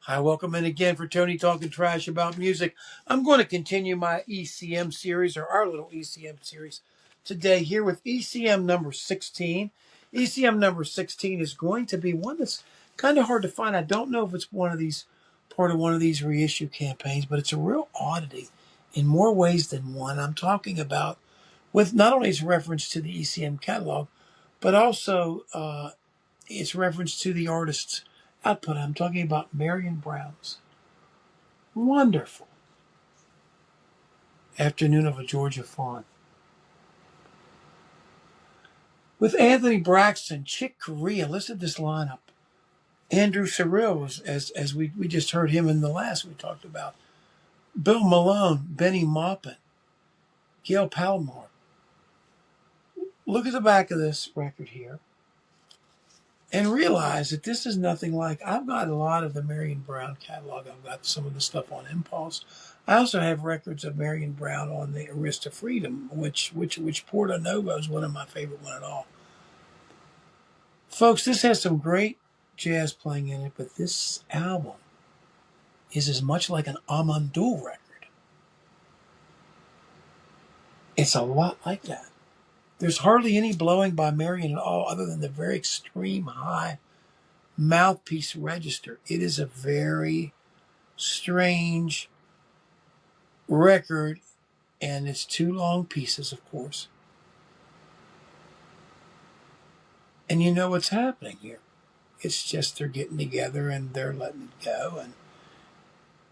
Hi, welcome in again for Tony Talking Trash About Music. I'm going to continue my ECM series, or our little ECM series, today here with ECM number 16. ECM number 16 is going to be one that's kind of hard to find. I don't know if it's part of one of these reissue campaigns, but it's a real oddity in more ways than one. I'm talking about with not only its reference to the ECM catalog, but also its reference to the artist's output. I'm talking about Marion Brown's wonderful Afternoon of a Georgia Faun. With Anthony Braxton, Chick Corea, listen to this lineup. Andrew Cyril, as we just heard him in the last we talked about. Bill Malone, Benny Maupin, Gail Palmore. Look at the back of this record here and realize that this is nothing like, I've got a lot of the Marion Brown catalog. I've got some of the stuff on Impulse. I also have records of Marion Brown on the Arista Freedom, which Porta Novo is one of my favorite one at all. Folks, this has some great jazz playing in it, but this album is as much like an Aman Dull record. It's a lot like that. There's hardly any blowing by Marion at all other than the very extreme high mouthpiece register. It is a very strange record, and it's two long pieces, of course. And you know what's happening here. It's just they're getting together and they're letting it go. And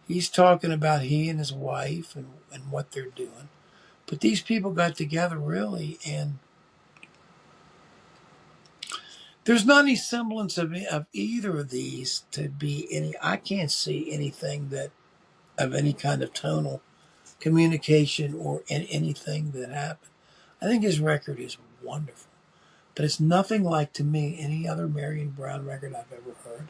he's talking about he and his wife and what they're doing. But these people got together really, and there's not any semblance of either of these to be any. I can't see anything that of any kind of tonal communication or anything that happened. I think his record is wonderful, but it's nothing like, to me, any other Marion Brown record I've ever heard.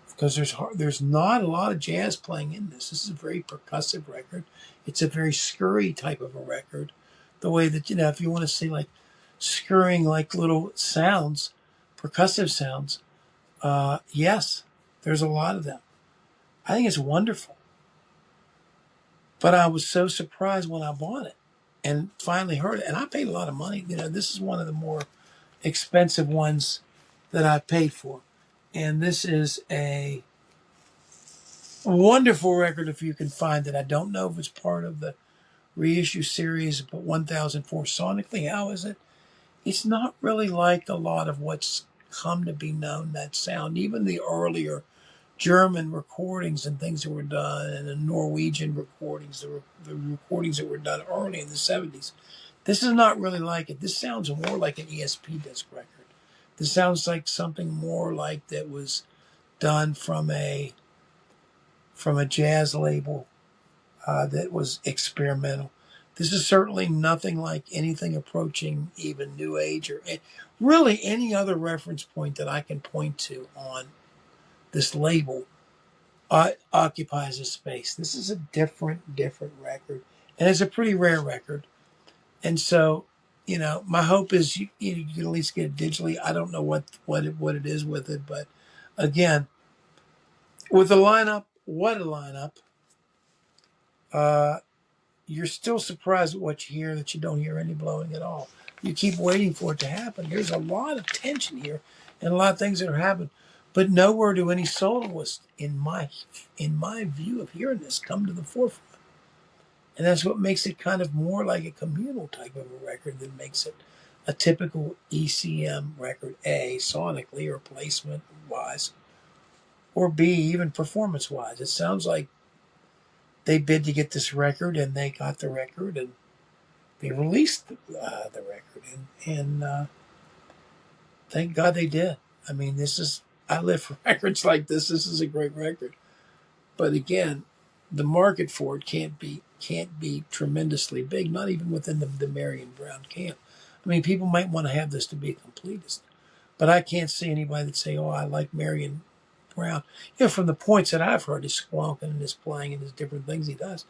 Because there's not a lot of jazz playing in this. This is a very percussive record. It's a very scurry type of a record. The way that, if you want to see like scurrying like little sounds, percussive sounds, yes, there's a lot of them. I think it's wonderful. But I was so surprised when I bought it and finally heard it. And I paid a lot of money. This is one of the more expensive ones that I paid for. And this is a wonderful record if you can find it. I don't know if it's part of the reissue series, but 1004 sonically, how is it? It's not really like a lot of what's come to be known, that sound. Even the earlier German recordings and things that were done, and the Norwegian recordings, the recordings that were done early in the 70s. This is not really like it. This sounds more like an ESP disc record. This sounds like something more like that was done from a jazz label that was experimental. This is certainly nothing like anything approaching even New Age or really any other reference point that I can point to on this label occupies a space. This is a different record, and it's a pretty rare record. And so, my hope is you can at least get it digitally. I don't know what it is with it, but again, with the lineup, what a lineup! You're still surprised at what you hear, that you don't hear any blowing at all. You keep waiting for it to happen. There's a lot of tension here and a lot of things that are happening, but nowhere do any soloists, in my view of hearing this, come to the forefront. And that's what makes it kind of more like a communal type of a record than makes it a typical ECM record, A, sonically or placement-wise, or B, even performance-wise. It sounds like they bid to get this record, and they got the record, and they released the record, and thank God they did. I mean, I live for records like this. This is a great record, but again, the market for it can't be tremendously big, not even within the Marion Brown camp. I mean, people might want to have this to be a completist, but I can't see anybody that say, "Oh, I like Marion Brown." From the points that I've heard, his squonking and his playing and his different things he does,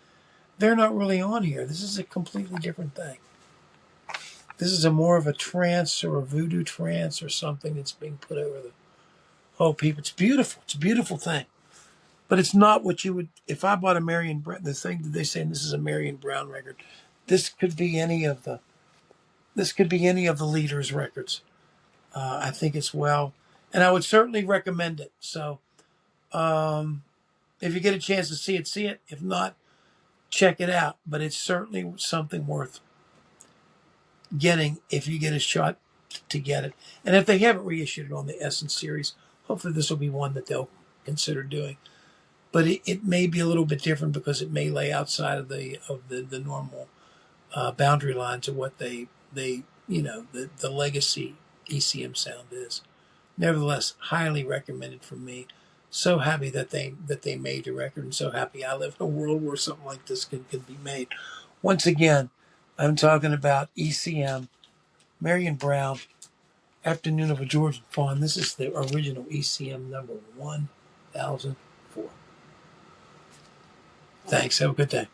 they're not really on here. This is a completely different thing. This is more of a trance or a voodoo trance or something that's being put over the whole people. It's beautiful. It's a beautiful thing. But it's not what you would, if I bought a Marion Brown, the thing that they say this is a Marion Brown record, this could be any of the, leaders' records. I think it's well, and I would certainly recommend it. So if you get a chance to see it, see it. If not, check it out. But it's certainly something worth getting if you get a shot to get it. And if they haven't reissued it on the Essence series, hopefully this will be one that they'll consider doing. But it may be a little bit different because it may lay outside of the normal boundary lines of what the legacy ECM sound is. Nevertheless, highly recommended from me. So happy that they made the record, and so happy I live in a world where something like this can be made. Once again, I'm talking about ECM, Marion Brown, Afternoon of a Georgian Faun. This is the original ECM number 1004. Thanks. Have a good day.